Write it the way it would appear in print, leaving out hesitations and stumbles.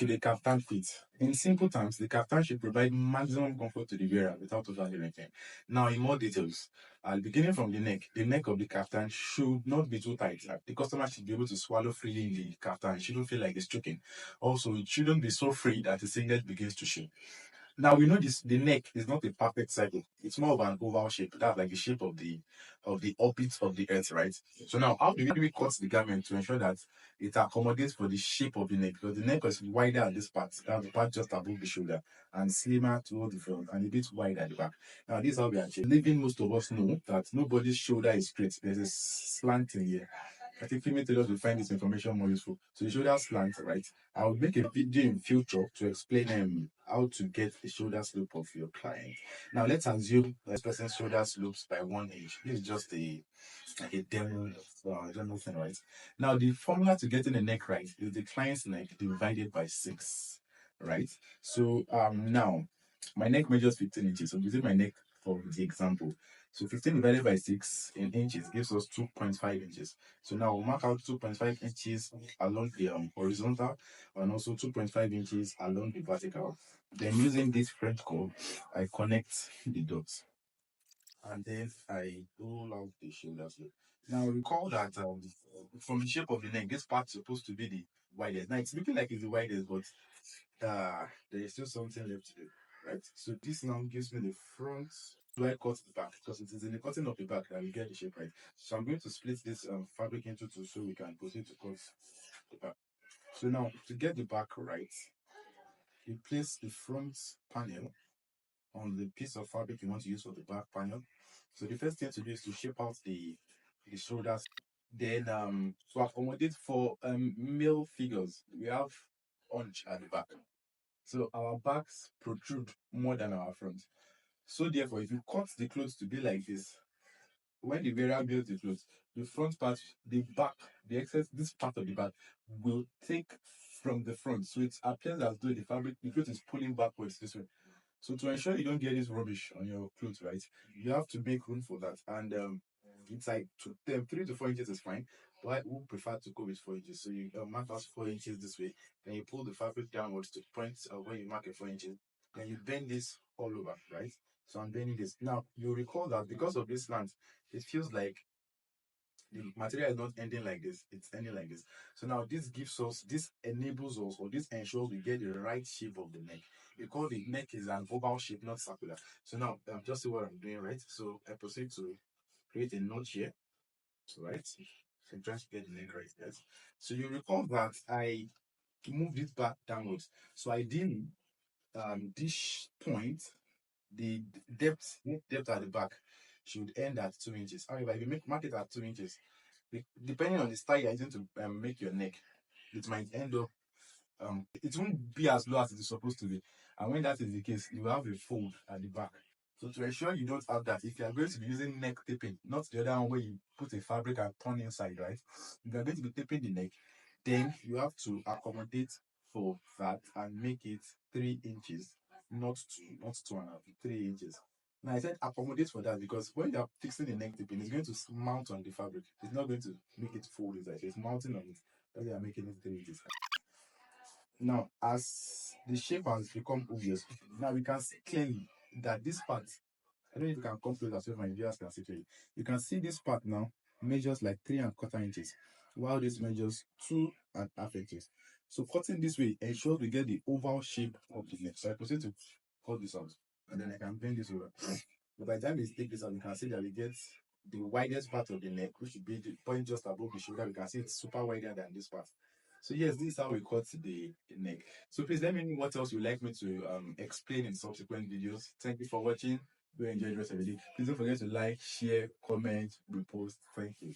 should a kaftan fit? In simple terms, the kaftan should provide maximum comfort to the wearer without overdoing anything. Now, in more details, beginning from the neck of the kaftan should not be too tight. The customer should be able to swallow freely in the kaftan. It shouldn't feel like it's choking. Also, it shouldn't be so free that the singlet begins to shake. Now we know this the neck is not a perfect circle. It's more of an oval shape. That's like the shape of the orbit of the earth, right? So now how do we cut the garment to ensure that it accommodates for the shape of the neck? Because the neck is wider at this part, that's the part just above the shoulder, and slimmer toward the front and a bit wider at the back. Now this is how we achieve. Leaving most of us know that nobody's shoulder is straight. There's a slant in here. I think female tailors will find this information more useful. So the shoulder slant, right? I'll make a video in future to explain how to get the shoulder slope of your client. Now let's assume this person's shoulder slopes by 1 inch. This is just like a demo demo thing, right? Now the formula to getting the neck right is the client's neck divided by 6, right? So now my neck measures 15 inches. So using my neck for the example. So 15 divided by 6 in inches gives us 2.5 inches. So now we'll mark out 2.5 inches along the horizontal and also 2.5 inches along the vertical. Then using this French curve, I connect the dots. And then I roll out the shoulder slope. Now recall that from the shape of the neck, this part's supposed to be the widest. Now it's looking like it's the widest, but there is still something left to do, right? So this now gives me the front. Do I cut the back? Because it is in the cutting of the back that we get the shape right. So I'm going to split this fabric into two so we can proceed to cut the back. So now to get the back right, you place the front panel on the piece of fabric you want to use for the back panel. So the first thing to do is to shape out the shoulders. Then to accommodate for male figures, we have hunch at the back. So our backs protrude more than our front. So therefore, if you cut the clothes to be like this, when the wearer builds the clothes, the front part, the back, the excess, this part of the back will take from the front. So it appears as though the clothes is pulling backwards this way. So to ensure you don't get this rubbish on your clothes, right, you have to make room for that. And it's like 3 to 4 inches is fine, but I would prefer to go with 4 inches. So you mark out 4 inches this way, then you pull the fabric downwards to the point where you mark it 4 inches. Then you bend this all over, right? So I'm bending this. Now you recall that because of this slant, it feels like the material is not ending like this, it's ending like this. So now this enables us, or this ensures we get the right shape of the neck, because the neck is an oval shape, not circular. So now just see what I'm doing, right? So I proceed to create a notch here, right? So I'm trying to get the neck right. Yes. So you recall that I moved it back downwards. So ideally, this point, the depth at the back should end at 2 inches. However, if you mark it at 2 inches, depending on the style you're using to make your neck, it might end up it won't be as low as it is supposed to be. And when that is the case, you have a fold at the back. So to ensure you don't have that, if you are going to be using neck taping, not the other one where you put a fabric and turn inside, right? If you are going to be taping the neck, then you have to accommodate for that and make it 3 inches, not 2.5, 3 inches. Now I said accommodate for that because when you are fixing the neck taping, it's going to mount on the fabric. It's not going to make it fold inside. So it's mounting on it. That's why I'm making it 3 inches. Now, as the shape has become obvious, now we can see clearly that this part, I don't know if you can come closer so my viewers can see clearly. You can see this part now measures like 3.25 inches, while this measures 2.5 inches. So cutting this way ensures we get the oval shape of the neck. So I proceed to cut this out, and then I can bend this over. But by the time we take this out, you can see that we get the widest part of the neck, which should be the point just above the shoulder. We can see it's super wider than this part. So yes, this is how we cut the neck. So please let me know what else you'd like me to explain in subsequent videos. Thank you for watching. We enjoyed the rest of the day. Please don't forget to like, share, comment, repost. Thank you.